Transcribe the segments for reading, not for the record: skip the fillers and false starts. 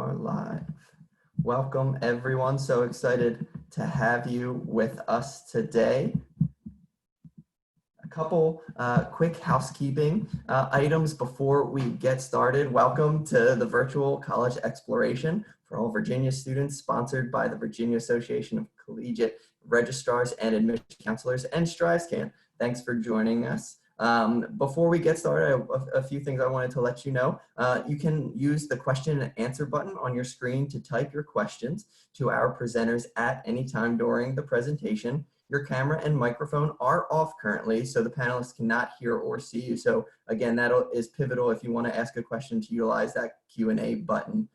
are live. Welcome everyone. So excited to have you with us today. A couple quick housekeeping items before we get started. Welcome to the virtual college exploration for all Virginia students, sponsored by the Virginia Association of Collegiate Registrars and Admission Counselors and StriveScan. Thanks for joining us. Before we get started, a few things I wanted to let you know. You can use the question and answer button on your screen to type your questions to our presenters at any time during the presentation. Your camera and microphone are off currently, so the panelists cannot hear or see you. So again, that is pivotal if you want to ask a question to utilize that Q&A button.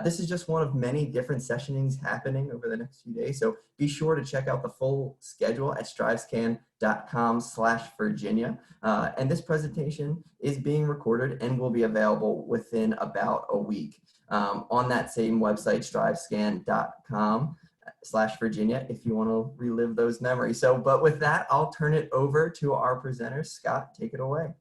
This is just one of many different sessionings happening over the next few days, so be sure to check out the full schedule at strivescan.com/Virginia. And this presentation is being recorded and will be available within about a week on that same website, strivescan.com/Virginia, if you want to relive those memories. So, but with that, I'll turn it over to our presenter. Scott, take it away.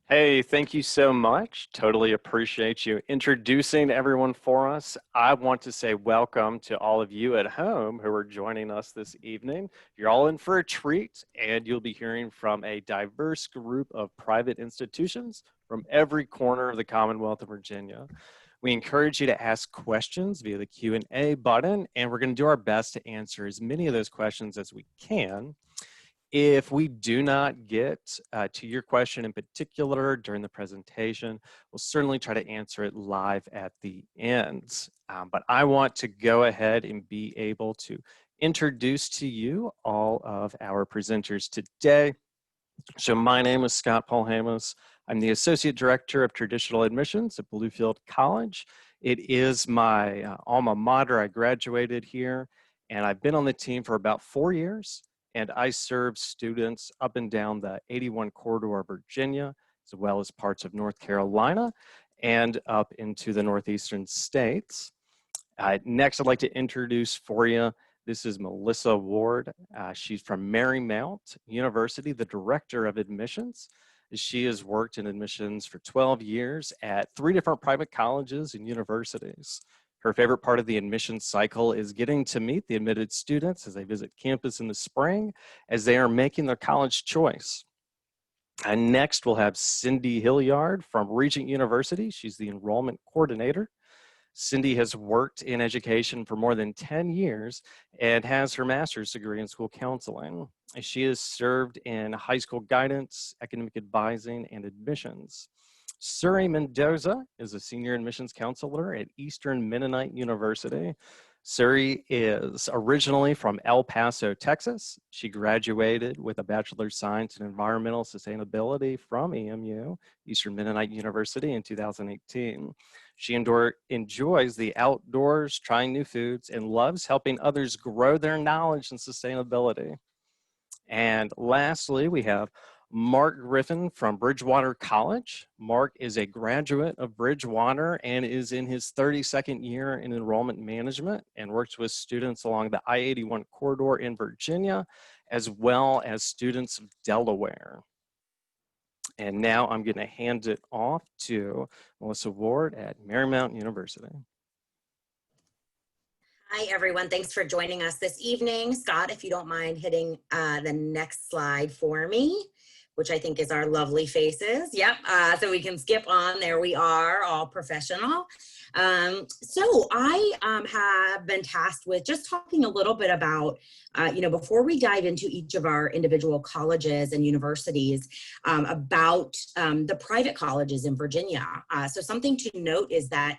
Hey, thank you so much. Totally appreciate you introducing everyone for us. I want to say welcome to all of you at home who are joining us this evening. You're all in for a treat, and you'll be hearing from a diverse group of private institutions from every corner of the Commonwealth of Virginia. We encourage you to ask questions via the Q&A button, and we're going to do our best to answer as many of those questions as we can. If we do not get to your question in particular during the presentation, we'll certainly try to answer it live at the end. But I want to go ahead and be able to introduce to you all of our presenters today. So my name is Scott Polhamus. I'm the Associate Director of Traditional Admissions at Bluefield College. It is my alma mater. I graduated here, and I've been on the team for about 4 years. And I serve students up and down the 81 corridor of Virginia, as well as parts of North Carolina, and up into the northeastern states. Next, I'd like to introduce for you, this is Melissa Ward. She's from Marymount University, the Director of Admissions. She has worked in admissions for 12 years at 3 different private colleges and universities. Her favorite part of the admissions cycle is getting to meet the admitted students as they visit campus in the spring as they are making their college choice. And next we'll have Cindy Hilliard from Regent University. She's the enrollment coordinator. Cindy has worked in education for more than 10 years and has her master's degree in school counseling. She has served in high school guidance, academic advising, and admissions. Suri Mendoza is a senior admissions counselor at Eastern Mennonite University. Suri is originally from El Paso, Texas. She graduated with a Bachelor's of Science in Environmental Sustainability from EMU, Eastern Mennonite University, in 2018. She enjoys the outdoors, trying new foods, and loves helping others grow their knowledge in sustainability. And lastly, we have Mark Griffin from Bridgewater College. Mark is a graduate of Bridgewater and is in his 32nd year in enrollment management and works with students along the I-81 corridor in Virginia, as well as students of Delaware. And now I'm going to hand it off to Melissa Ward at Marymount University. Hi, everyone. Thanks for joining us this evening. Scott, if you don't mind hitting the next slide for me, which I think is our lovely faces. Yep, so we can skip on. There we are, all professional. So I have been tasked with just talking a little bit about, before we dive into each of our individual colleges and universities, about the private colleges in Virginia. So something to note is that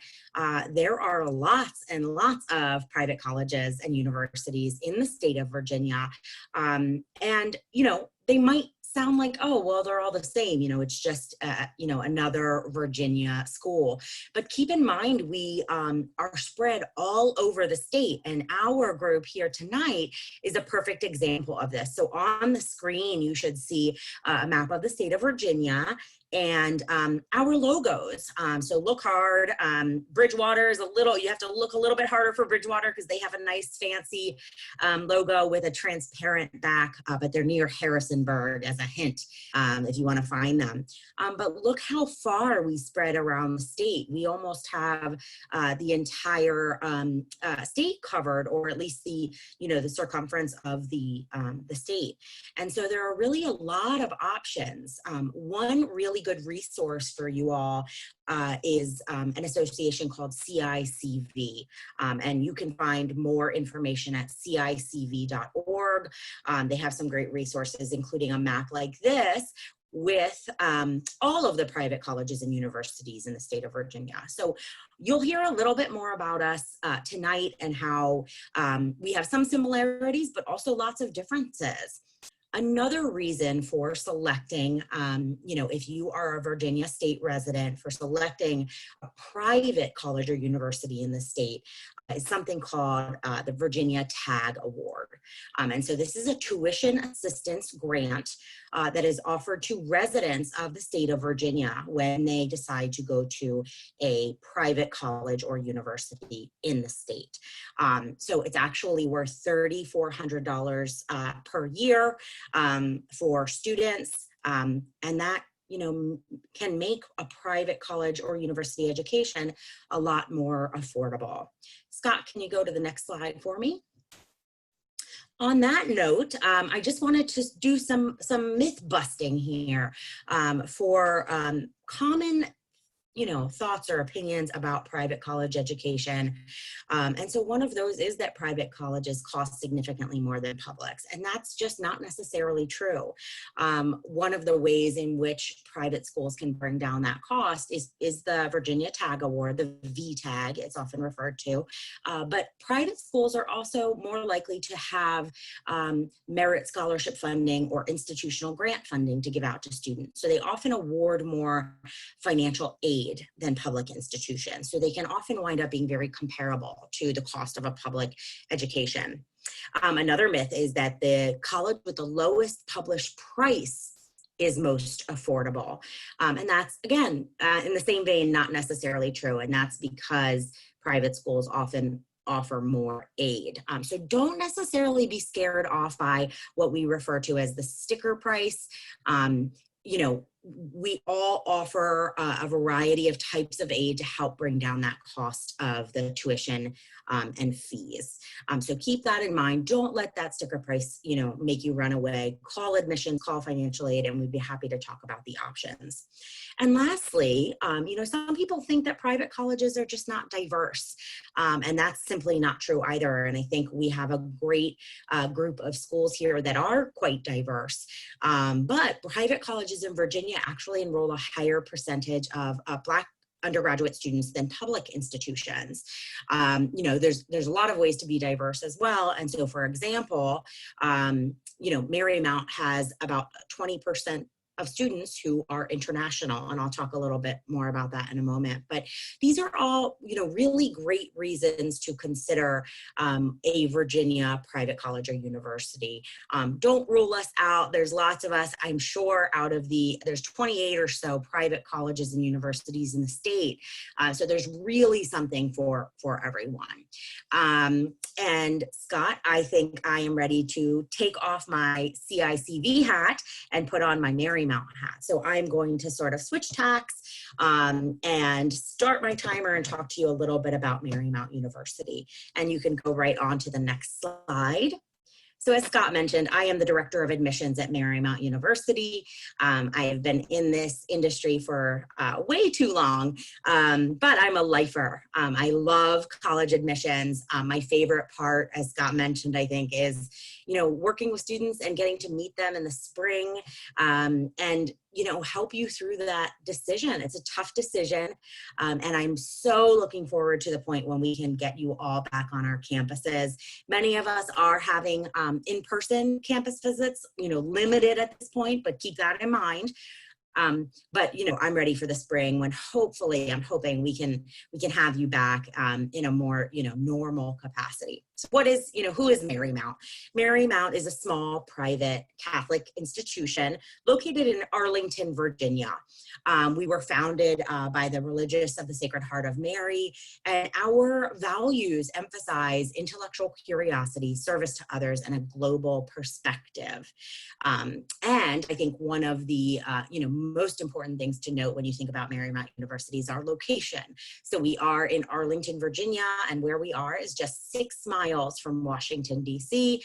there are lots and lots of private colleges and universities in the state of Virginia. And, they might sound like, oh, well, they're all the same. It's just, another Virginia school. But keep in mind, we are spread all over the state. And our group here tonight is a perfect example of this. So on the screen, you should see a map of the state of Virginia. and our logos. So look hard. Bridgewater is you have to look a little bit harder for Bridgewater because they have a nice fancy logo with a transparent back, but they're near Harrisonburg as a hint if you want to find them. But look how far we spread around the state. We almost have the entire state covered, or at least the circumference of the state. And so there are really a lot of options. One really good resource for you all is an association called CICV. And you can find more information at cicv.org. They have some great resources, including a map like this with all of the private colleges and universities in the state of Virginia. So you'll hear a little bit more about us tonight and how we have some similarities, but also lots of differences. Another reason for selecting, if you are a Virginia state resident, for selecting a private college or university in the state is something called the Virginia TAG Award. And so this is a tuition assistance grant that is offered to residents of the state of Virginia when they decide to go to a private college or university in the state. So it's actually worth $3,400 per year for students, and that can make a private college or university education a lot more affordable. Scott, can you go to the next slide for me? On that note, I just wanted to do some myth busting here for common thoughts or opinions about private college education. And so one of those is that private colleges cost significantly more than publics, and that's just not necessarily true. One of the ways in which private schools can bring down that cost is the Virginia TAG Award, the VTAG, it's often referred to. But private schools are also more likely to have merit scholarship funding or institutional grant funding to give out to students. So they often award more financial aid than public institutions. So they can often wind up being very comparable to the cost of a public education. Another myth is that the college with the lowest published price is most affordable. And that's, again, in the same vein, not necessarily true. And that's because private schools often offer more aid. So don't necessarily be scared off by what we refer to as the sticker price. We all offer a variety of types of aid to help bring down that cost of the tuition and fees. So keep that in mind. Don't let that sticker price, make you run away. Call admissions, call financial aid, and we'd be happy to talk about the options. And lastly, some people think that private colleges are just not diverse, and that's simply not true either. And I think we have a great group of schools here that are quite diverse. But private colleges in Virginia actually enroll a higher percentage of Black undergraduate students than public institutions. There's a lot of ways to be diverse as well. And so, for example, Marymount has about 20% of students who are international, and I'll talk a little bit more about that in a moment. But these are all, really great reasons to consider a Virginia private college or university. Don't rule us out. There's lots of us, I'm sure, there's 28 or so private colleges and universities in the state. So there's really something for everyone. And Scott, I think I am ready to take off my CICV hat and put on my Marymount hat. So I'm going to sort of switch tacks and start my timer and talk to you a little bit about Marymount University. And you can go right on to the next slide. So as Scott mentioned, I am the Director of Admissions at Marymount University. I have been in this industry for way too long, but I'm a lifer. I love college admissions. My favorite part, as Scott mentioned, I think, is working with students and getting to meet them in the spring and help you through that decision. It's a tough decision. And I'm so looking forward to the point when we can get you all back on our campuses. Many of us are having in-person campus visits, limited at this point, but keep that in mind. But I'm ready for the spring when hopefully I'm hoping we can have you back in a more normal capacity. So what is, who is Marymount? Marymount is a small private Catholic institution located in Arlington, Virginia. We were founded by the Religious of the Sacred Heart of Mary, and our values emphasize intellectual curiosity, service to others, and a global perspective. And I think one of the most important things to note when you think about Marymount University is our location. So we are in Arlington, Virginia, and where we are is just 6 miles from Washington, D.C.,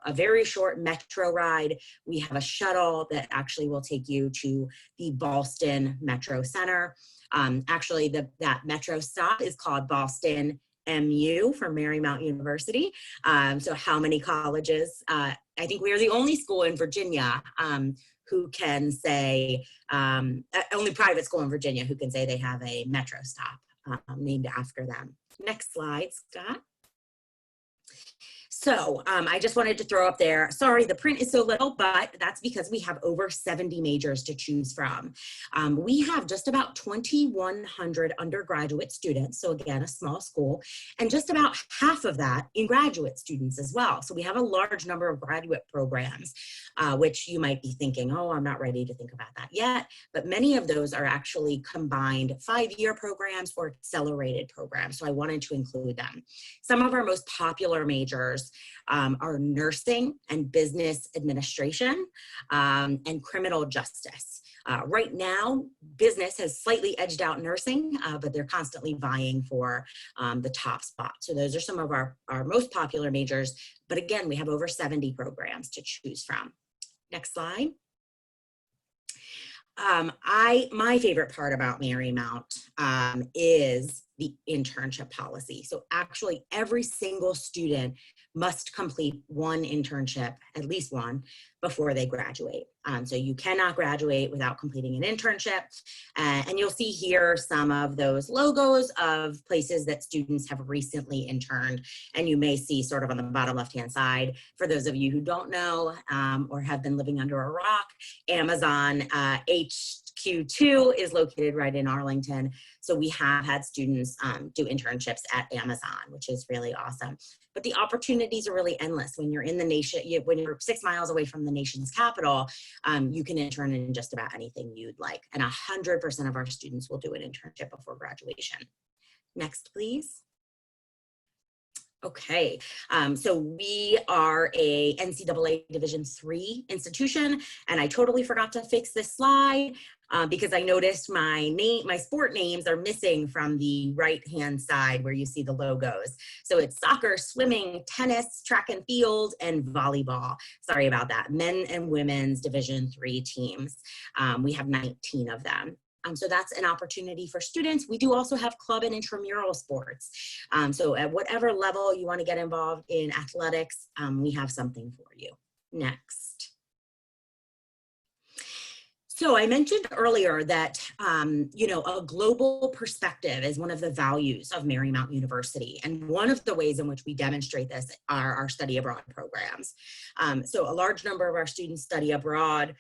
a very short metro ride. We have a shuttle that actually will take you to the Ballston Metro Center. Actually, that metro stop is called Ballston MU for Marymount University. So how many colleges? I think we are the only school in Virginia who can say, only private school in Virginia who can say they have a metro stop named after them. Next slide, Scott. So I just wanted to throw up there, sorry, the print is so little, but that's because we have over 70 majors to choose from. We have just about 2,100 undergraduate students, so again, a small school, and just about half of that in graduate students as well. So we have a large number of graduate programs, which you might be thinking, oh, I'm not ready to think about that yet, but many of those are actually combined 5-year programs or accelerated programs, so I wanted to include them. Some of our most popular majors are nursing and business administration and criminal justice. Right now, business has slightly edged out nursing, but they're constantly vying for the top spot. So those are some of our most popular majors. But again, we have over 70 programs to choose from. Next slide. My favorite part about Marymount is the internship policy. So actually every single student must complete one internship, at least one, before they graduate. So you cannot graduate without completing an internship. And you'll see here some of those logos of places that students have recently interned. And you may see sort of on the bottom left-hand side, for those of you who don't know or have been living under a rock, Amazon HQ2 is located right in Arlington. So we have had students do internships at Amazon, which is really awesome. But the opportunities are really endless. When you're in the nation, when you're 6 miles away from the nation's capital, you can intern in just about anything you'd like. And 100% of our students will do an internship before graduation. Next, please. Okay, so we are a NCAA Division III institution, and I totally forgot to fix this slide because I noticed my sport names are missing from the right-hand side where you see the logos. So it's soccer, swimming, tennis, track and field, and volleyball. Sorry about that. Men and women's Division III teams. We have 19 of them. So that's an opportunity for students. We do also have club and intramural sports. So at whatever level you want to get involved in athletics, we have something for you. Next. So I mentioned earlier that, a global perspective is one of the values of Marymount University. And one of the ways in which we demonstrate this are our study abroad programs. So a large number of our students study abroad.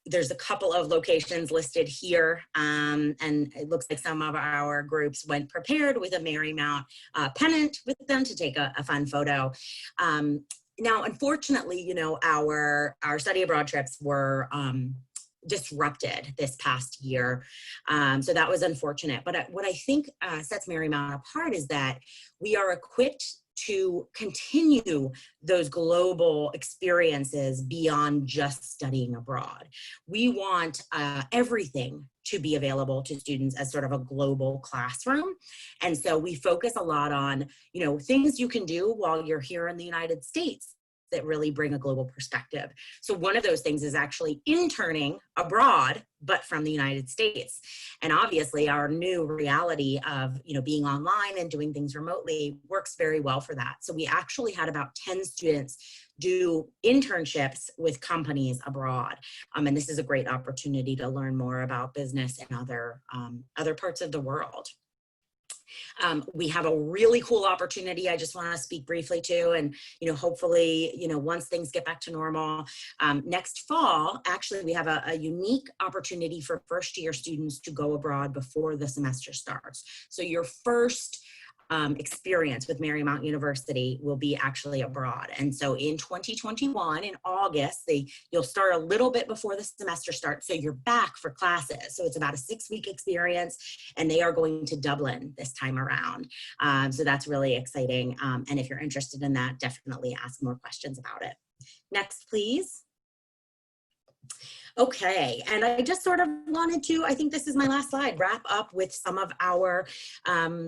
There's a couple of locations listed here, and it looks like some of our groups went prepared with a Marymount pennant with them to take a fun photo. Now, unfortunately, our study abroad trips were disrupted this past year. So that was unfortunate. But what I think sets Marymount apart is that we are equipped to continue those global experiences beyond just studying abroad. We want everything to be available to students as sort of a global classroom. And so we focus a lot on, things you can do while you're here in the United States that really bring a global perspective. So one of those things is actually interning abroad, but from the United States. And obviously our new reality of, being online and doing things remotely works very well for that. So we actually had about 10 students do internships with companies abroad. And this is a great opportunity to learn more about business in other parts of the world. We have a really cool opportunity I just want to speak briefly to, and hopefully once things get back to normal next fall, actually we have a unique opportunity for first-year students to go abroad before the semester starts. So your first experience with Marymount University will be actually abroad. And so in 2021, in August, you'll start a little bit before the semester starts. So you're back for classes. So it's about a 6-week experience, and they are going to Dublin this time around. So that's really exciting. And if you're interested in that, definitely ask more questions about it. Next, please. Okay, and I just sort of wanted to, I think this is my last slide, wrap up with some of our, our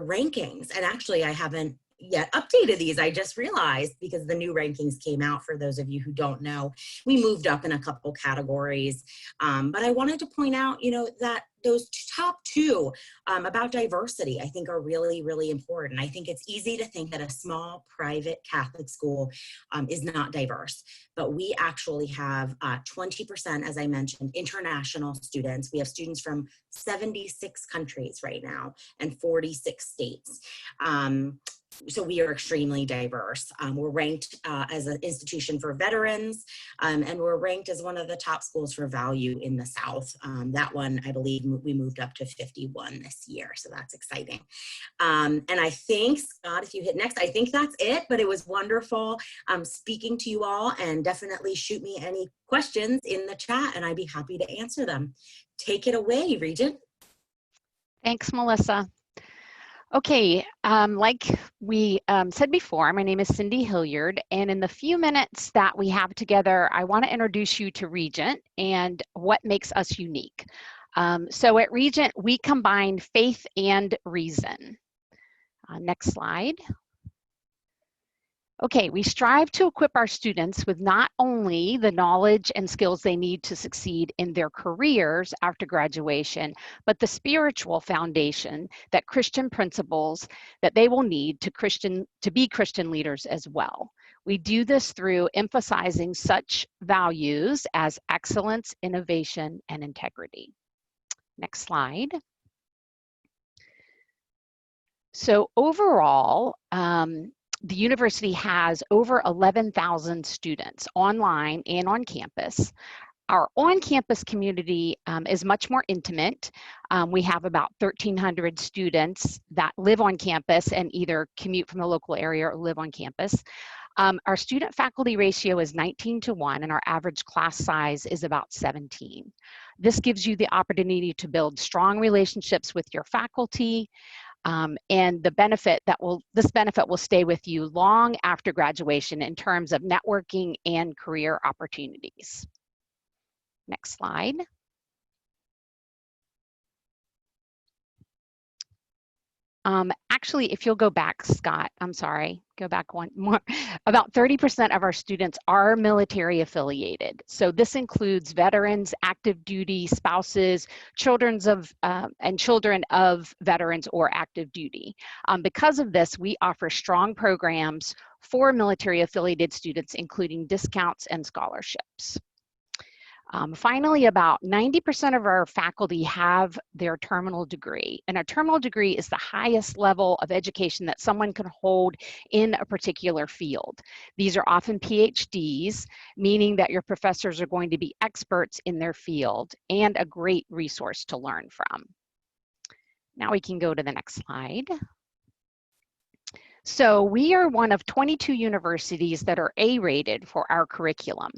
rankings. And actually, I haven't yet updated these. I just realized, because the new rankings came out, for those of you who don't know, we moved up in a couple categories. But I wanted to point out, that those top two about diversity, I think, are really, really important. I think it's easy to think that a small private Catholic school is not diverse, but we actually have 20%, as I mentioned, international students. We have students from 76 countries right now and 46 states. So we are extremely diverse. We're ranked as an institution for veterans, and we're ranked as one of the top schools for value in the South. That one, I believe, we moved up to 51 this year, so that's exciting. And I think, Scott, if you hit next, I think that's it, but it was wonderful speaking to you all, and definitely shoot me any questions in the chat, and I'd be happy to answer them. Take it away, Regent. Thanks, Melissa. Okay, like we said before, my name is Cindy Hilliard, and in the few minutes that we have together, I want to introduce you to Regent and what makes us unique. So at Regent, we combine faith and reason. Next slide. Okay, we strive to equip our students with not only the knowledge and skills they need to succeed in their careers after graduation, but the spiritual foundation, that Christian principles that they will need to be Christian leaders as well. We do this through emphasizing such values as excellence, innovation, and integrity. Next slide. So overall, the university has over 11,000 students online and on campus. Our on-campus community is much more intimate. We have about 1,300 students that live on campus and either commute from the local area or live on campus. Our student-faculty ratio is 19:1, and our average class size is about 17. This gives you the opportunity to build strong relationships with your faculty, and this benefit will stay with you long after graduation in terms of networking and career opportunities. Next slide. Actually, if you'll go back, Scott, I'm sorry, go back one more. About 30% of our students are military affiliated. So this includes veterans, active duty, spouses, children of veterans or active duty. Because of this, we offer strong programs for military affiliated students, including discounts and scholarships. Finally, about 90% of our faculty have their terminal degree, and a terminal degree is the highest level of education that someone can hold in a particular field. These are often PhDs, meaning that your professors are going to be experts in their field and a great resource to learn from. Now we can go to the next slide. So we are one of 22 universities that are A-rated for our curriculum.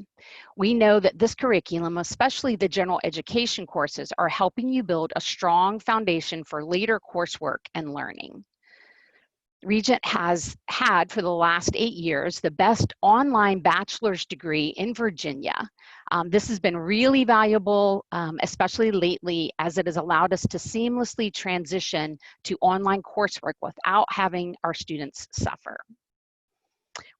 We know that this curriculum, especially the general education courses, are helping you build a strong foundation for later coursework and learning. Regent has had for the last 8 years the best online bachelor's degree in Virginia. This has been really valuable, especially lately, as it has allowed us to seamlessly transition to online coursework without having our students suffer.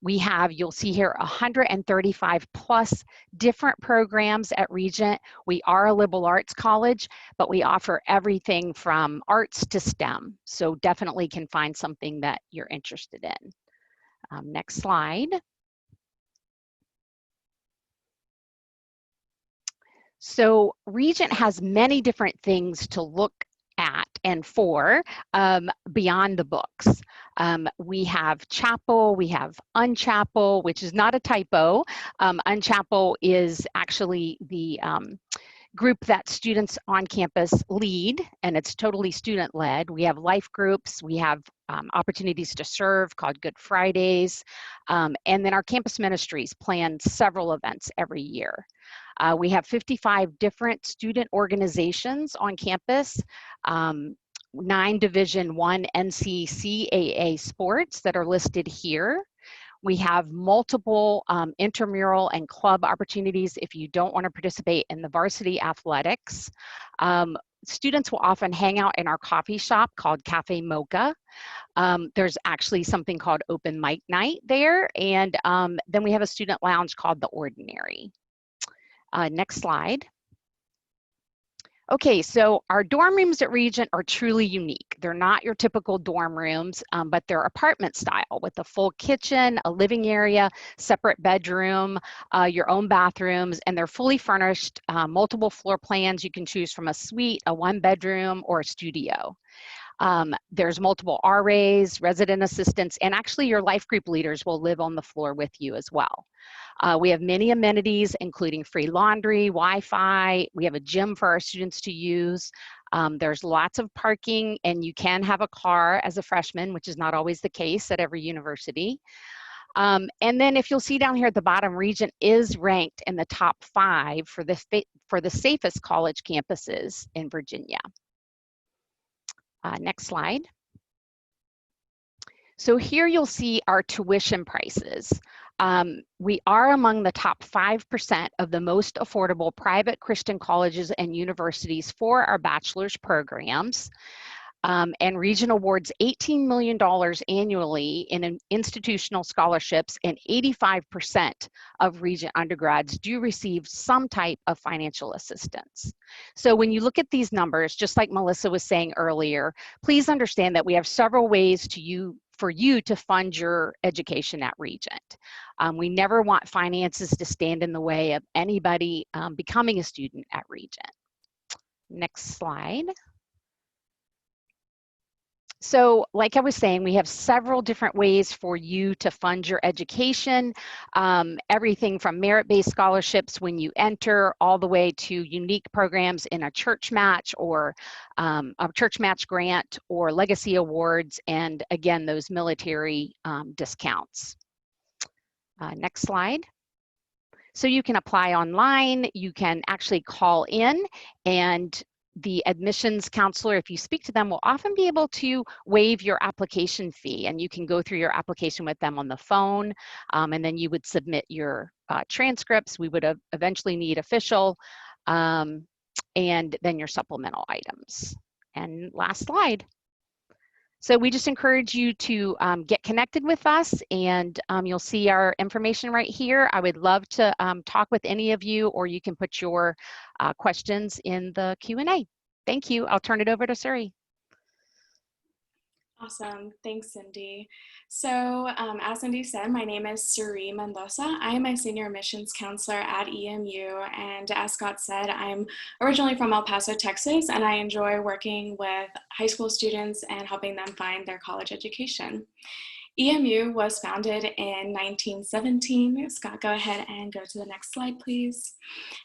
We have, you'll see here, 135 plus different programs at Regent. We are a liberal arts college, but we offer everything from arts to STEM. So definitely can find something that you're interested in. Next slide. So Regent has many different things to look at and for beyond the books. We have Chapel, we have Unchapel, which is not a typo. Unchapel is actually the group that students on campus lead, and it's totally student-led. We have life groups, we have opportunities to serve called Good Fridays, and then our campus ministries plan several events every year. We have 55 different student organizations on campus, 9 Division I NCCAA sports that are listed here. We have multiple intramural and club opportunities if you don't want to participate in the varsity athletics. Students will often hang out in our coffee shop called Cafe Mocha. There's actually something called open mic night there, and then we have a student lounge called The Ordinary. Next slide. Okay, so our dorm rooms at Regent are truly unique. They're not your typical dorm rooms, but they're apartment style with a full kitchen, a living area, separate bedroom, your own bathrooms, and they're fully furnished, multiple floor plans. You can choose from a suite, a 1-bedroom, or a studio. There's multiple RAs, resident assistants, and actually your life group leaders will live on the floor with you as well. We have many amenities, including free laundry, Wi-Fi. We have a gym for our students to use. There's lots of parking, and you can have a car as a freshman, which is not always the case at every university. And then if you'll see down here at the bottom, Regent is ranked in the top 5 for the safest college campuses in Virginia. Next slide. So here you'll see our tuition prices. We are among the top 5% of the most affordable private Christian colleges and universities for our bachelor's programs. And Regent awards $18 million annually in institutional scholarships, and 85% of Regent undergrads do receive some type of financial assistance. So when you look at these numbers, just like Melissa was saying earlier, please understand that we have several ways for you to fund your education at Regent. We never want finances to stand in the way of anybody becoming a student at Regent. Next slide. So like I was saying, we have several different ways for you to fund your education, everything from merit-based scholarships when you enter, all the way to unique programs in a church match or a church match grant or legacy awards, and again, those military discounts. Next slide. So you can apply online, you can actually call in, and the admissions counselor, if you speak to them, will often be able to waive your application fee, and you can go through your application with them on the phone, and then you would submit your transcripts. We would eventually need official, and then your supplemental items. And last slide. So we just encourage you to get connected with us, and you'll see our information right here. I would love to talk with any of you, or you can put your questions in the Q&A. Thank you. I'll turn it over to Suri. Awesome. Thanks, Cindy. So as Cindy said, my name is Suri Mendoza. I am a senior admissions counselor at EMU. And as Scott said, I'm originally from El Paso, Texas, and I enjoy working with high school students and helping them find their college education. EMU was founded in 1917. Scott, go ahead and go to the next slide, please.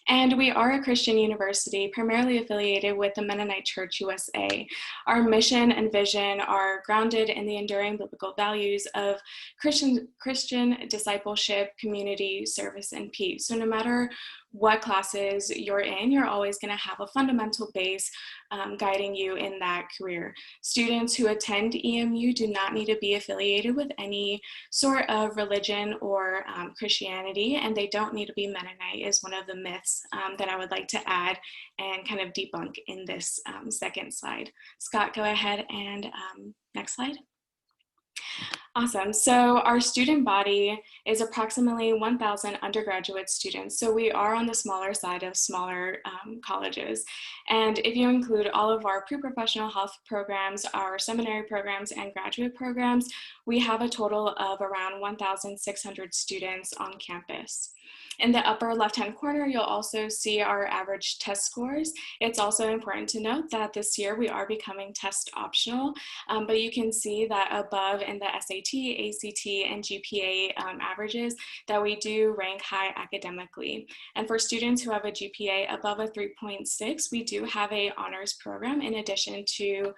And we are a Christian university primarily affiliated with the Mennonite Church USA. Our mission and vision are grounded in the enduring biblical values of Christian discipleship, community, service, and peace. So no matter what classes you're in, you're always going to have a fundamental base guiding you in that career. Students who attend EMU do not need to be affiliated with any sort of religion or Christianity, and they don't need to be Mennonite is one of the myths that I would like to add and kind of debunk in this second slide. Scott, go ahead and next slide. Awesome. So our student body is approximately 1,000 undergraduate students. So we are on the smaller side of smaller colleges. And if you include all of our pre-professional health programs, our seminary programs, and graduate programs, we have a total of around 1,600 students on campus. In the upper left-hand corner, you'll also see our average test scores. It's also important to note that this year we are becoming test optional, but you can see that above in the SAT, ACT, and GPA averages that we do rank high academically. And for students who have a GPA above a 3.6, we do have an honors program in addition to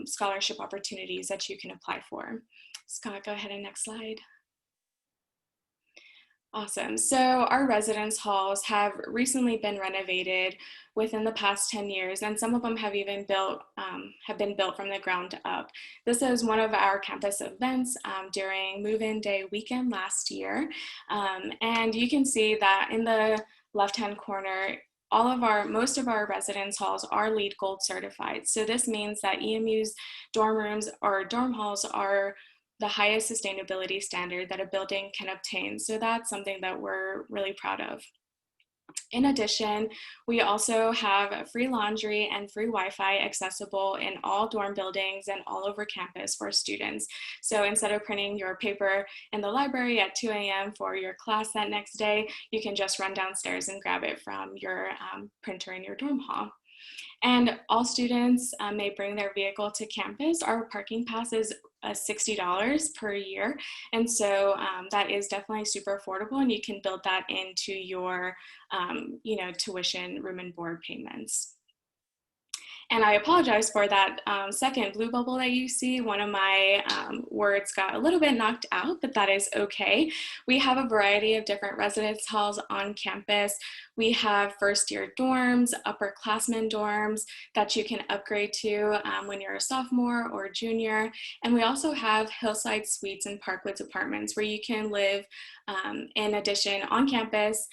scholarship opportunities that you can apply for. Scott, go ahead and next slide. Awesome. So our residence halls have recently been renovated within the past 10 years, and some of them have even been built from the ground up. This is one of our campus events during move-in day weekend last year. And you can see that in the left-hand corner, most of our residence halls are LEED Gold certified. So this means that EMU's dorm rooms or dorm halls are the highest sustainability standard that a building can obtain. So that's something that we're really proud of. In addition, we also have free laundry and free Wi-Fi accessible in all dorm buildings and all over campus for students. So instead of printing your paper in the library at 2 a.m. for your class that next day, you can just run downstairs and grab it from your printer in your dorm hall. And all students may bring their vehicle to campus. Our parking pass is $60 per year. And so that is definitely super affordable, and you can build that into your tuition, room and board payments. And I apologize for that second blue bubble that you see. One of my words got a little bit knocked out, but that is okay. We have a variety of different residence halls on campus. We have first year dorms, upperclassmen dorms that you can upgrade to when you're a sophomore or junior. And we also have hillside suites and Parkwoods apartments where you can live in addition on campus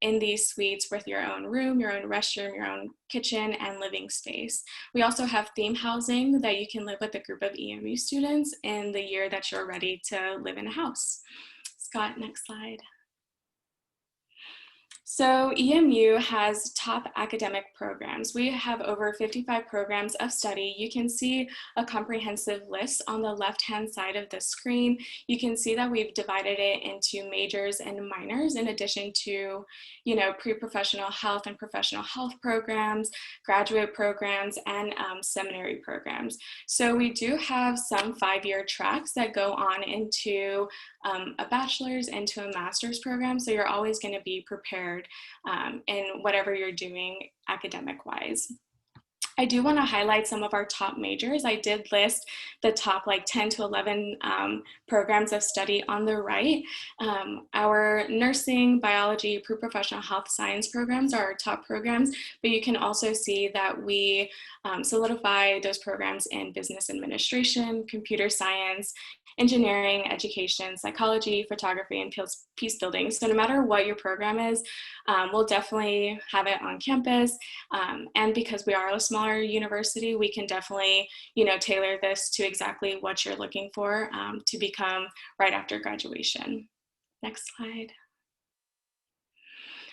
in these suites with your own room, your own restroom, your own kitchen, and living space. We also have theme housing that you can live with a group of EMU students in the year that you're ready to live in a house. Scott, next slide. So EMU has top academic programs. We have over 55 programs of study. You can see a comprehensive list on the left-hand side of the screen. You can see that we've divided it into majors and minors in addition to, pre-professional health and professional health programs, graduate programs, and seminary programs. So we do have some 5-year tracks that go on into a bachelor's, into a master's program. So you're always going to be prepared in whatever you're doing academic-wise. I do want to highlight some of our top majors. I did list the top 10 to 11 programs of study on the right. Our nursing, biology, pre-professional health science programs are our top programs, but you can also see that we solidify those programs in business administration, computer science, engineering, education, psychology, photography, and peace building. So no matter what your program is, we'll definitely have it on campus. And because we are a smaller university, we can definitely, tailor this to exactly what you're looking for to become right after graduation. Next slide.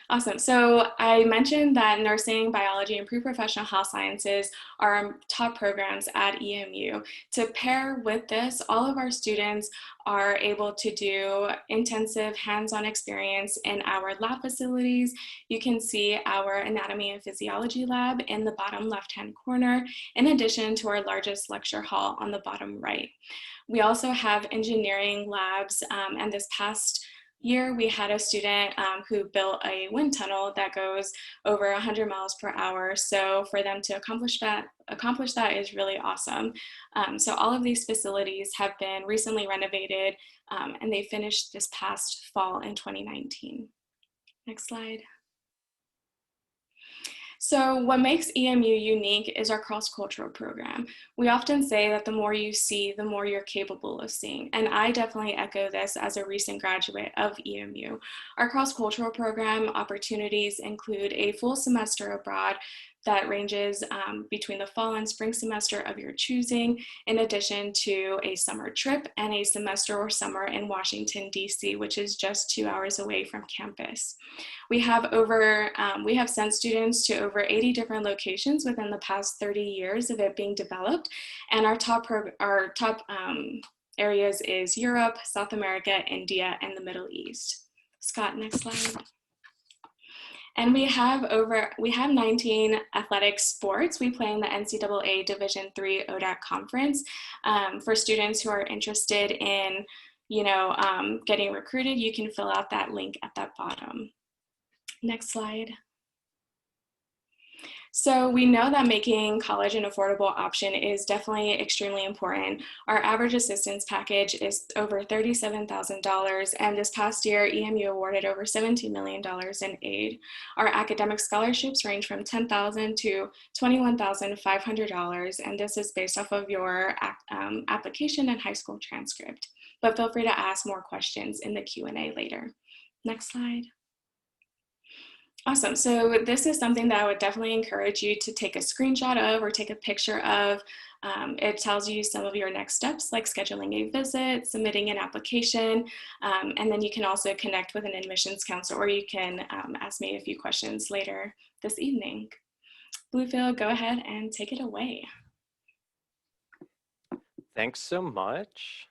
Awesome. So I mentioned that nursing, biology, and pre-professional health sciences are our top programs at EMU. To pair with this, all of our students are able to do intensive hands-on experience in our lab facilities. You can see our anatomy and physiology lab in the bottom left-hand corner, in addition to our largest lecture hall on the bottom right. We also have engineering labs, and this past year, we had a student who built a wind tunnel that goes over 100 miles per hour. So for them to accomplish that is really awesome. So all of these facilities have been recently renovated, and they finished this past fall in 2019. Next slide. So what makes EMU unique is our cross-cultural program. We often say that the more you see, the more you're capable of seeing. And I definitely echo this as a recent graduate of EMU. Our cross-cultural program opportunities include a full semester abroad that ranges between the fall and spring semester of your choosing, in addition to a summer trip and a semester or summer in Washington, D.C., which is just 2 hours away from campus. We have sent students to over 80 different locations within the past 30 years of it being developed, and our top areas is Europe, South America, India, and the Middle East. Scott, next slide. And we have 19 athletic sports. We play in the NCAA Division III ODAC conference. For students who are interested in, getting recruited, you can fill out that link at that bottom. Next slide. So we know that making college an affordable option is definitely extremely important. Our average assistance package is over $37,000, and this past year, EMU awarded over $17 million in aid. Our academic scholarships range from $10,000 to $21,500, and this is based off of your application and high school transcript. But feel free to ask more questions in the Q&A later. Next slide. Awesome. So this is something that I would definitely encourage you to take a screenshot of or take a picture of. It tells you some of your next steps, like scheduling a visit, submitting an application, and then you can also connect with an admissions counselor, or you can ask me a few questions later this evening. Bluefield, go ahead and take it away. Thanks so much.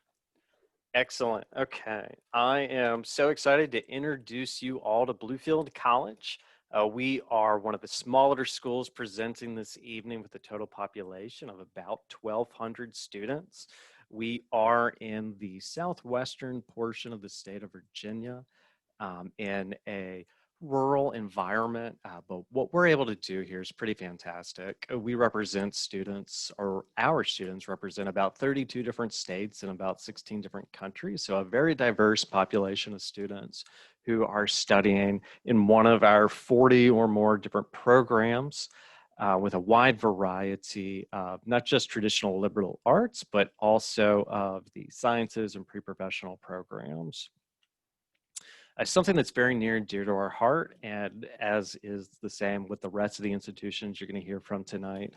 Excellent. Okay. I am so excited to introduce you all to Bluefield College. We are one of the smaller schools presenting this evening with a total population of about 1,200 students. We are in the southwestern portion of the state of Virginia, in a rural environment, but what we're able to do here is pretty fantastic. We represent students, or our students represent about 32 different states and about 16 different countries, so a very diverse population of students who are studying in one of our 40 or more different programs, with a wide variety of not just traditional liberal arts, but also of the sciences and pre-professional programs. Something that's very near and dear to our heart, and as is the same with the rest of the institutions you're going to hear from tonight,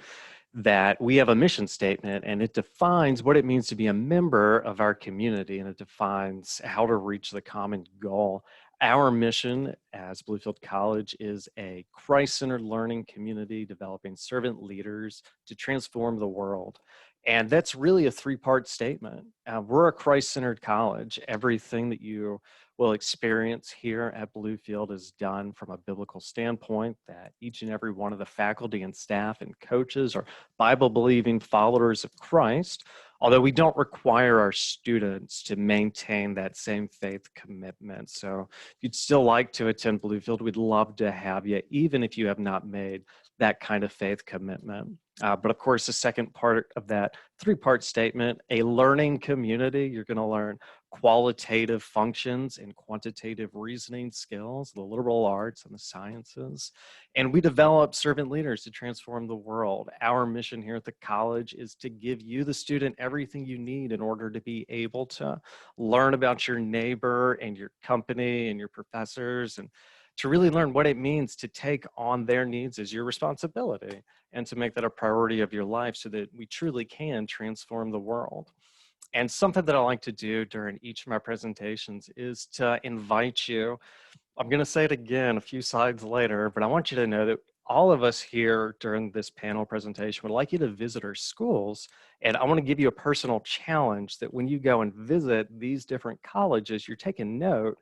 that we have a mission statement, and it defines what it means to be a member of our community, and it defines how to reach the common goal. Our mission as Bluefield College is a Christ-centered learning community developing servant leaders to transform the world. And that's really a three-part statement. We're a Christ-centered college. Everything that you will experience here at Bluefield is done from a biblical standpoint, that each and every one of the faculty and staff and coaches are Bible-believing followers of Christ, although we don't require our students to maintain that same faith commitment. So if you'd still like to attend Bluefield, we'd love to have you, even if you have not made that kind of faith commitment. But of course, the second part of that three-part statement, a learning community, you're going to learn qualitative functions and quantitative reasoning skills, the liberal arts and the sciences. And we develop servant leaders to transform the world. Our mission here at the college is to give you, the student, everything you need in order to be able to learn about your neighbor and your company and your professors, and to really learn what it means to take on their needs as your responsibility, and to make that a priority of your life so that we truly can transform the world. And something that I like to do during each of my presentations is to invite you. I'm going to say it again a few slides later, but I want you to know that all of us here during this panel presentation would like you to visit our schools. And I want to give you a personal challenge that when you go and visit these different colleges, you're taking note.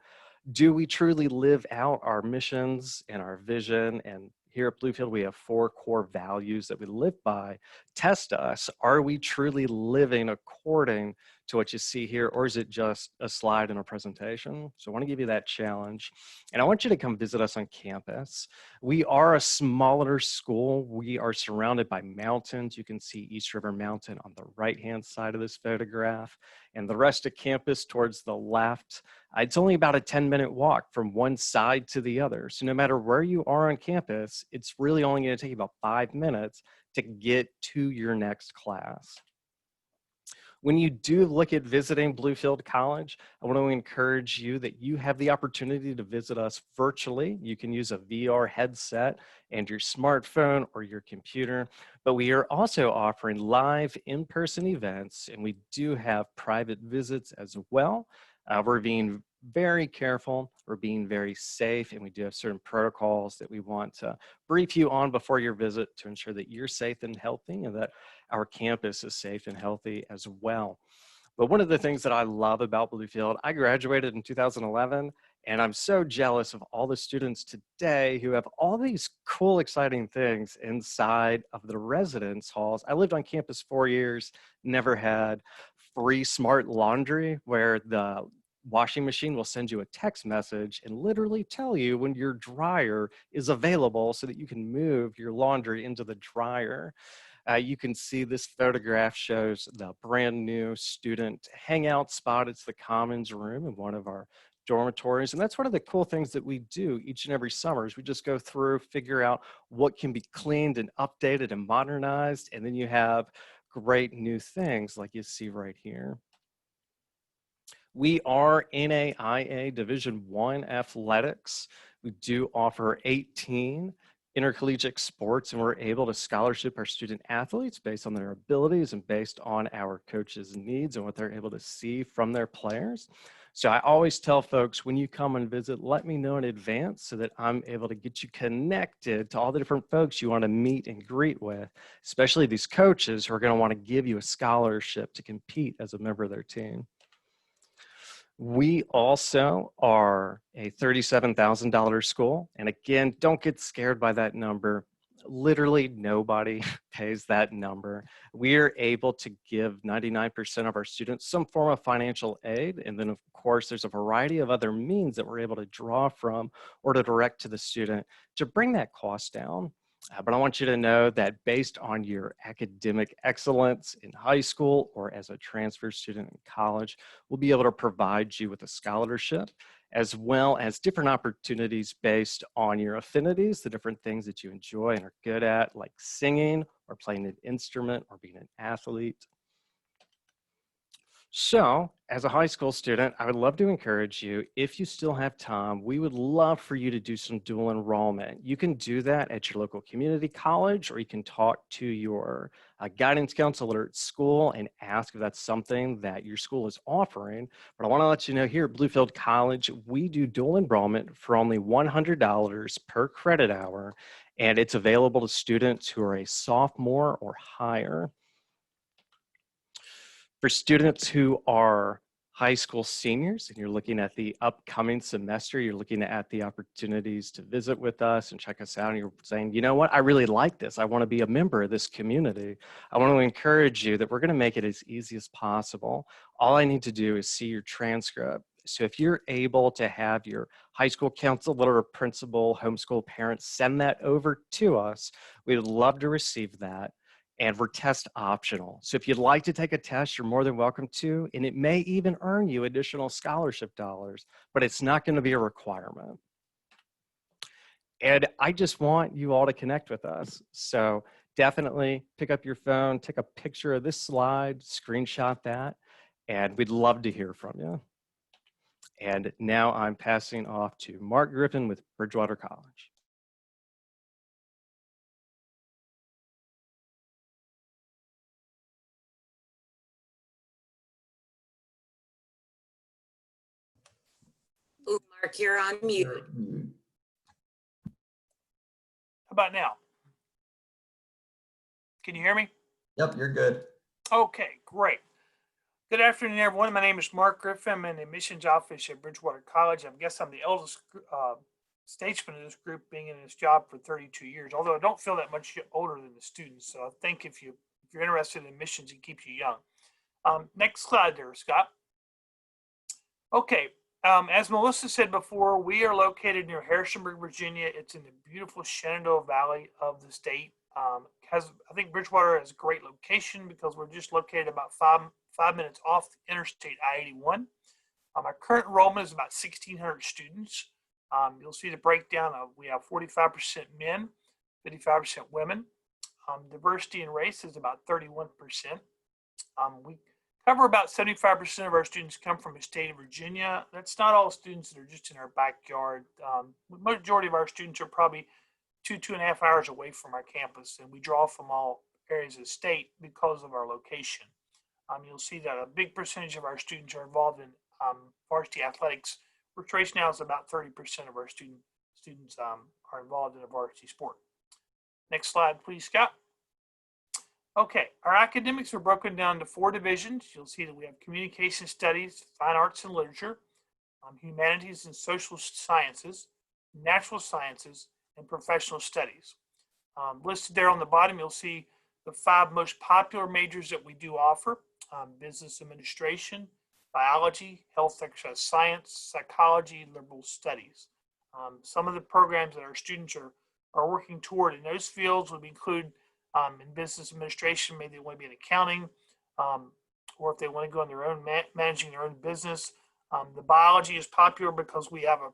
Do we truly live out our missions and our vision? And here at Bluefield, we have 4 core values that we live by. Test us. Are we truly living according to what you see here, or is it just a slide in a presentation? So I want to give you that challenge. And I want you to come visit us on campus. We are a smaller school. We are surrounded by mountains. You can see East River Mountain on the right-hand side of this photograph, and the rest of campus towards the left. It's only about a 10-minute walk from one side to the other. So no matter where you are on campus, it's really only going to take you about 5 minutes to get to your next class. When you do look at visiting Bluefield College, I want to encourage you that you have the opportunity to visit us virtually. You can use a VR headset and your smartphone or your computer, but we are also offering live in-person events, and we do have private visits as well. We're being very careful, we're being very safe, and we do have certain protocols that we want to brief you on before your visit to ensure that you're safe and healthy, and that our campus is safe and healthy as well. But one of the things that I love about Bluefield, I graduated in 2011, And I'm so jealous of all the students today who have all these cool, exciting things inside of the residence halls. I lived on campus 4 years, never had free smart laundry where the washing machine will send you a text message and literally tell you when your dryer is available so that you can move your laundry into the dryer. You can see this photograph shows the brand new student hangout spot. It's the Commons room in one of our dormitories. And that's one of the cool things that we do each and every summer is we just go through, figure out what can be cleaned and updated and modernized. And then you have great new things like you see right here. We are NAIA Division I athletics. We do offer 18 intercollegiate sports, and we're able to scholarship our student athletes based on their abilities and based on our coaches' needs and what they're able to see from their players. So I always tell folks, when you come and visit, let me know in advance so that I'm able to get you connected to all the different folks you want to meet and greet with, especially these coaches who are going to want to give you a scholarship to compete as a member of their team. We also are a $37,000 school. And again, don't get scared by that number. Literally nobody pays that number. We are able to give 99% of our students some form of financial aid. And then of course, there's a variety of other means that we're able to draw from or to direct to the student to bring that cost down. But I want you to know that based on your academic excellence in high school or as a transfer student in college, we'll be able to provide you with a scholarship as well as different opportunities based on your affinities, the different things that you enjoy and are good at, like singing or playing an instrument or being an athlete. So, as a high school student, I would love to encourage you, if you still have time, we would love for you to do some dual enrollment. You can do that at your local community college, or you can talk to your guidance counselor at school and ask if that's something that your school is offering. But I want to let you know here at Bluefield College, we do dual enrollment for only $100 per credit hour, and it's available to students who are a sophomore or higher. For students who are high school seniors and you're looking at the upcoming semester, you're looking at the opportunities to visit with us and check us out, and you're saying, you know what, I really like this. I want to be a member of this community. I want to encourage you that we're going to make it as easy as possible. All I need to do is see your transcript. So if you're able to have your high school counselor or principal, homeschool parents send that over to us, we would love to receive that. And we're test optional. So if you'd like to take a test, you're more than welcome to, and it may even earn you additional scholarship dollars, but it's not going to be a requirement. And I just want you all to connect with us. So definitely pick up your phone, take a picture of this slide, screenshot that, and we'd love to hear from you. And now I'm passing off to Mark Griffin with Bridgewater College. Ooh, Mark, you're on mute. How about now? Can you hear me? Yep, you're good. Okay, great. Good afternoon, everyone. My name is Mark Griffin. I'm in the admissions office at Bridgewater College. I guess I'm the eldest statesman of this group, being in this job for 32 years, although I don't feel that much older than the students. So I think if you're interested in admissions, it keeps you young. Next slide there, Scott. Okay. As Melissa said before, we are located near Harrisonburg, Virginia. It's in the beautiful Shenandoah Valley of the state. I think Bridgewater has a great location because we're just located about five minutes off the Interstate I-81. Our current enrollment is about 1,600 students. You'll see the breakdown of we have 45% men, 55% women. Diversity in race is about 31%. We cover about 75% of our students come from the state of Virginia. That's not all students that are just in our backyard. The majority of our students are probably 2.5 hours away from our campus, and we draw from all areas of the state because of our location. You'll see that a big percentage of our students are involved in varsity athletics, which right now is about 30% of our students are involved in a varsity sport. Next slide, please, Scott. Okay, our academics are broken down into 4 divisions. You'll see that we have communication studies, fine arts and literature, humanities and social sciences, natural sciences, and professional studies. Listed there on the bottom, you'll see the 5 most popular majors that we do offer: business administration, biology, health exercise science, psychology, liberal studies. Some of the programs that our students are working toward in those fields would include in business administration, maybe they want to be in accounting, or if they want to go on their own, managing their own business. The biology is popular because we have a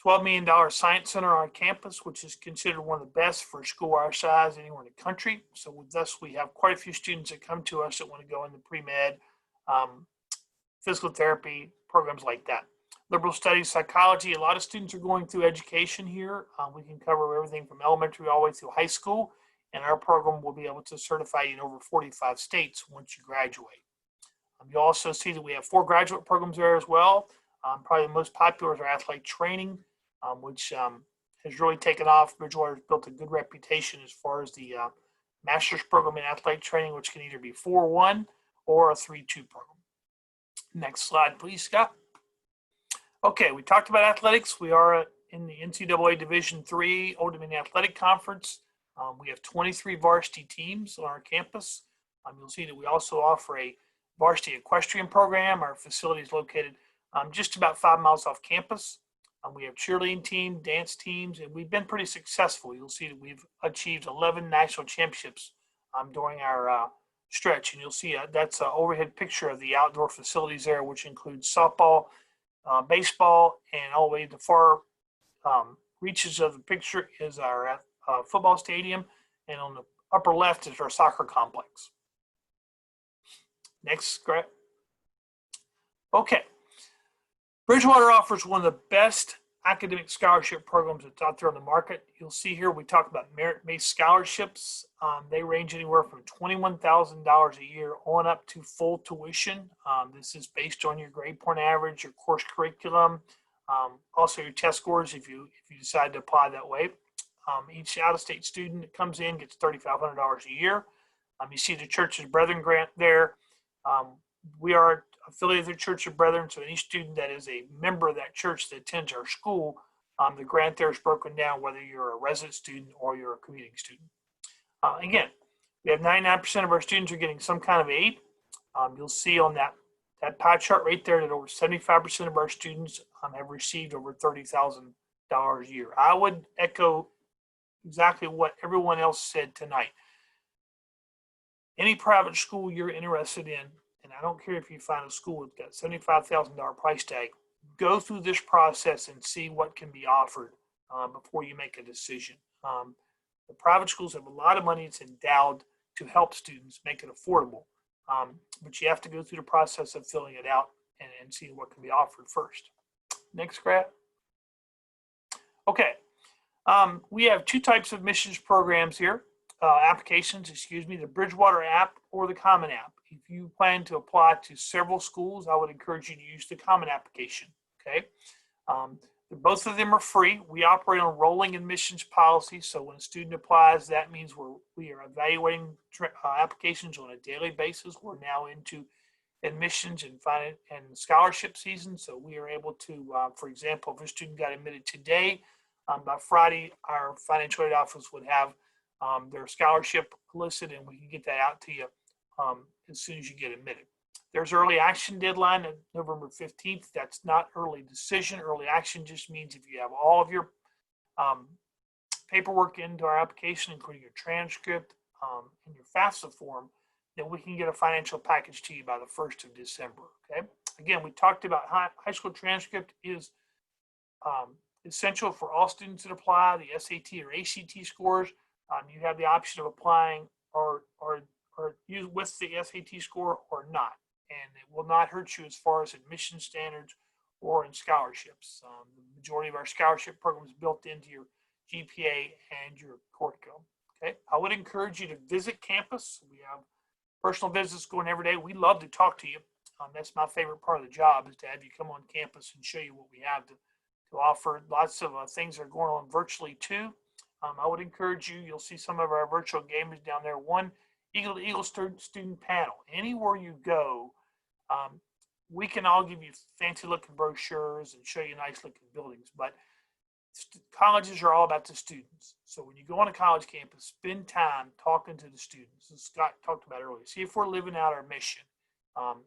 $12 million science center on campus, which is considered one of the best for a school our size anywhere in the country. So thus we have quite a few students that come to us that want to go into pre-med, physical therapy, programs like that. Liberal studies, psychology, a lot of students are going through education here. We can cover everything from elementary all the way through high school, and our program will be able to certify you in over 45 states once you graduate. You also see that we have 4 graduate programs there as well. Probably the most popular is our athletic training, which has really taken off. Bridgewater's built a good reputation as far as the master's program in athletic training, which can either be 4-1 or a 3-2 program. Next slide, please, Scott. Okay, we talked about athletics. We are in the NCAA Division III Old Dominion Athletic Conference. We have 23 varsity teams on our campus. You'll see that we also offer a varsity equestrian program. Our facility is located just about 5 miles off campus. We have cheerleading team, dance teams, and we've been pretty successful. You'll see that we've achieved 11 national championships during our stretch. And you'll see that's an overhead picture of the outdoor facilities there, which includes softball, baseball, and all the way to the far reaches of the picture is our football stadium. And on the upper left is our soccer complex. Next, Greg. Okay. Bridgewater offers one of the best academic scholarship programs that's out there on the market. You'll see here we talk about merit-based scholarships. They range anywhere from $21,000 a year on up to full tuition. This is based on your grade point average, your course curriculum, also your test scores if you decide to apply that way. Each out-of-state student that comes in gets $3,500 a year. You see the Church of Brethren grant there. We are affiliated with the Church of Brethren, so any student that is a member of that church that attends our school, the grant there is broken down whether you're a resident student or you're a commuting student. Again, we have 99% of our students are getting some kind of aid. You'll see on that pie chart right there that over 75% of our students have received over $30,000 a year. I would echo exactly what everyone else said tonight. Any private school you're interested in, and I don't care if you find a school that's got $75,000 price tag, go through this process and see what can be offered before you make a decision. The private schools have a lot of money that's endowed to help students make it affordable, but you have to go through the process of filling it out and seeing what can be offered first. Next graph. Okay, we have 2 types of missions programs here. Applications, the Bridgewater app or the Common app. If you plan to apply to several schools, I would encourage you to use the Common application, okay? Both of them are free. We operate on rolling admissions policy, so when a student applies, that means we are evaluating applications on a daily basis. We're now into admissions and scholarship season, so we are able to, for example, if a student got admitted today, by Friday, our financial aid office would have their scholarship listed, and we can get that out to you as soon as you get admitted. There's early action deadline on November 15th. That's not early decision. Early action just means if you have all of your paperwork into our application, including your transcript and your FAFSA form, then we can get a financial package to you by the 1st of December, okay? Again, we talked about high school transcript is essential for all students that apply. The SAT or ACT scores, you have the option of applying or use with the SAT score or not, and it will not hurt you as far as admission standards or in scholarships. The majority of our scholarship program is built into your GPA and your curriculum. Okay, I would encourage you to visit campus. We have personal visits going every day. We love to talk to you. That's my favorite part of the job, is to have you come on campus and show you what we have to offer. Lots of things are going on virtually too. I would encourage you, you'll see some of our virtual gamers down there. One Eagle to Eagle student panel. Anywhere you go, we can all give you fancy looking brochures and show you nice looking buildings, but colleges are all about the students. So when you go on a college campus, spend time talking to the students, as Scott talked about earlier. See if we're living out our mission, and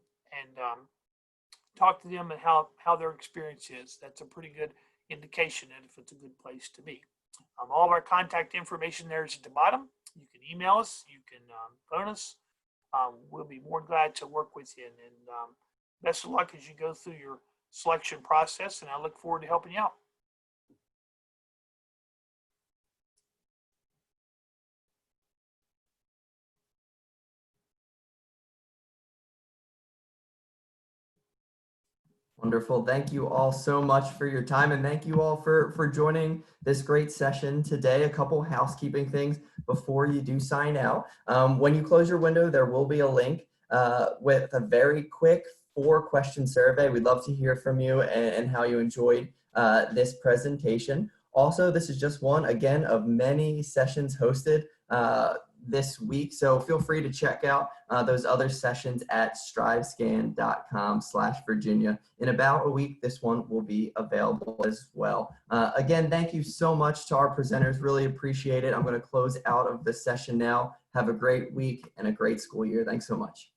talk to them and how their experience is. That's a pretty good indication that if it's a good place to be. All of our contact information there is at the bottom. You can email us, you can phone us. We'll be more glad to work with you. And best of luck as you go through your selection process, and I look forward to helping you out. Wonderful. Thank you all so much for your time, and thank you all for joining this great session today. A couple housekeeping things before you do sign out. When you close your window, there will be a link with a very quick 4-question survey. We'd love to hear from you and how you enjoyed this presentation. Also, this is just one, again, of many sessions hosted this week. So feel free to check out those other sessions at strivescan.com/Virginia. In about a week, this one will be available as well. Again, thank you so much to our presenters. Really appreciate it. I'm going to close out of the session now. Have a great week and a great school year. Thanks so much.